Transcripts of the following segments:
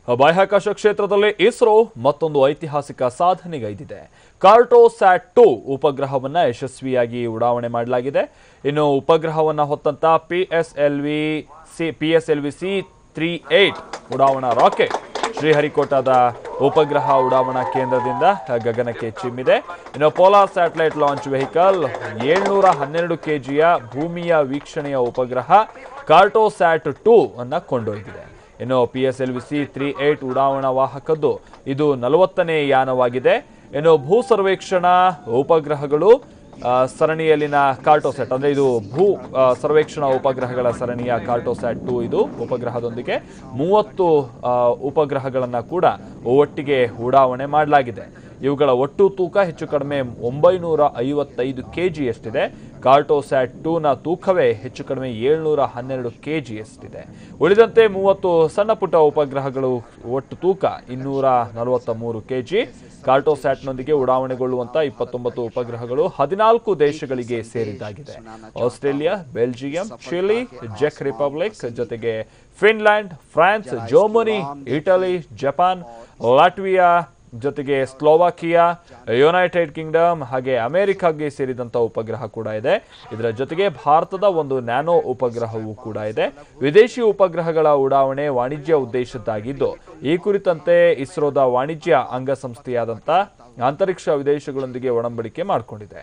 ಬಾಹ್ಯಾಕಾಶ ಕ್ಷೇತ್ರದಲ್ಲಿ ಇಸ್ರೋ ಮತ್ತೊಂದು ಐತಿಹಾಸಿಕ ಸಾಧನೆಗೈದಿದೆ. ಕಾರ್ಟೋಸ್ಯಾಟ್ 2 ಉಪಗ್ರಹವನ್ನು ಯಶಸ್ವಿಯಾಗಿ ಉಡಾವಣೆ ಮಾಡಲಾಗಿದೆ. ಇನ್ನು ಉಪಗ್ರಹವನ್ನು ಹೊತ್ತಂತ PSLV-C38 ಉಡಾವಣಾ ರಾಕೆಟ್ ಶ್ರೀಹರಿಕೋಟಾದ ಉಪಗ್ರಹ ಉಡಾವಣಾ ಕೇಂದ್ರದಿಂದ ಗಗನಕ್ಕೆ ಚಿಮ್ಮಿದೆ. ಇನ್ನು ಪೋಲಾರ್ ಸ್ಯಾಟಲೈಟ್ ಲಾಂಚ್ ವೆಹಿಕಲ್ 712 kgಯ ಭೂಮಿಯ ವೀಕ್ಷಣೆಯ ಉಪಗ್ರಹ ಕಾರ್ಟೋಸ್ಯಾಟ್ 2 ಅನ್ನು ಕೊಂಡೊಯ್ದಿದೆ. ಇನ್ನು PSLV-C38 ಉಡಾವಣಾ ವಾಹಕದ್ದು ಇದು 40ನೇ ಯಾನವಾಗಿದೆ. ಇನ್ನು ಭೂ ಸರ್ವೇಕ್ಷಣಾ ಉಪಗ್ರಹಗಳು ಸರಣಿಯಲ್ಲಿನ ಕಾರ್ಟೋಸ್ಯಾಟ್ ಅಂದರೆ ಇದು ಭೂ ಸರ್ವೇಕ್ಷಣಾ ಉಪಗ್ರಹಗಳ ಸರಣಿಯ ಕಾರ್ಟೋಸ್ಯಾಟ್ 2 ಇದು ಉಪಗ್ರಹದೊಂದಿಗೆ 30 ಉಪಗ್ರಹಗಳನ್ನು ಕೂಡ ಒಟ್ಟಿಗೆ ಉಡಾವಣೆ ಮಾಡಲಾಗಿದೆ. ಇವುಗಳ ಒಟ್ಟು ತೂಕ ಹೆಚ್ಚು ಕಡಿಮೆ 955 kgಯಷ್ಟಿದೆ. ಕಾರ್ಟೋಸ್ಯಾಟ್ 2ನ ತೂಕವೇ ಹೆಚ್ಚು ಕಡಿಮೆ 712 kgಯಷ್ಟಿದೆ. ಉಳಿದಂತೆ 30 ಸಣ್ಣ ಪುಟ್ಟ ಉಪಗ್ರಹಗಳು ಒಟ್ಟು ತೂಕ 243 kg. ಕಾರ್ಟೋಸ್ಯಾಟ್ನೊಂದಿಗೆ ಉಡಾವಣೆಗೊಳ್ಳುವಂತ 29 ಉಪಗ್ರಹಗಳು 14 ದೇಶಗಳಿಗೆ ಸೇರಿದ್ದಾಗಿದೆ. ಆಸ್ಟ್ರೇಲಿಯಾ, ಬೆಲ್ಜಿಯಂ, ಚಿಲಿ, ಚೆಕ್ ರಿಪಬ್ಲಿಕ್ ಜೊತೆಗೆ Finland, France, Germany, Italy, Japan, Latvia ಜೊತೆಗೆ ಸ್ಲೋವಾಕಿಯಾ, ಯುನೈಟೆಡ್ ಕಿಂಗ್ಡಮ್ ಹಾಗೆ ಅಮೆರಿಕಾಗೆ ಸೇರಿದಂಥ ಉಪಗ್ರಹ ಕೂಡ ಇದೆ. ಇದರ ಜೊತೆಗೆ ಭಾರತದ ಒಂದು ನ್ಯಾನೋ ಉಪಗ್ರಹವೂ ಕೂಡ ಇದೆ. ವಿದೇಶಿ ಉಪಗ್ರಹಗಳ ಉಡಾವಣೆ ವಾಣಿಜ್ಯ ಉದ್ದೇಶದ್ದಾಗಿದ್ದು ಈ ಕುರಿತಂತೆ ಇಸ್ರೋದ ವಾಣಿಜ್ಯ ಅಂಗಸಂಸ್ಥೆಯಾದಂಥ ಅಂತರಿಕ್ಷ ವಿದೇಶಗಳೊಂದಿಗೆ ಒಡಂಬಡಿಕೆ ಮಾಡಿಕೊಂಡಿದೆ.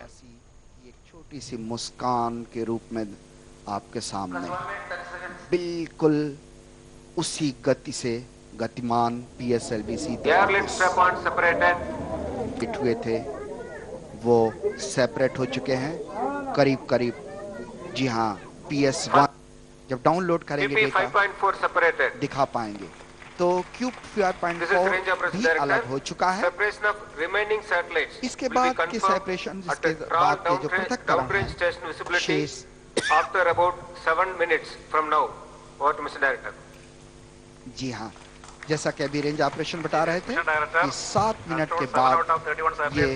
गतिमान PSLV-C38 हुए थे वो सेपरेट हो चुके हैं करीब करीब। जी हाँ, PS1 जब डाउनलोड करेंगे डेटा दिखा पाएंगे तो क्यूब 5.4 भी अलग हो चुका है। इसके बाद के सेपरेशन इसके बाद के जो पृथक्करण शेष after about 7 minutes from now. What Mr. Director? जी हाँ, जैसा कि अभी रेंज ऑपरेशन बता रहे थे कि 7 मिनट के बाद ये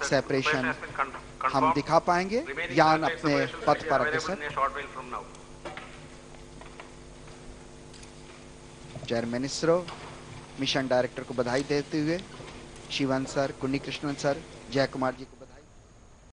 सेपरेशन हम दिखा पाएंगे। यान अपने पथ पर अग्रसर। चेयरमैन इसरो मिशन डायरेक्टर को बधाई देते हुए शिवन सर, कुन्नी कृष्णन सर, जय कुमार जी को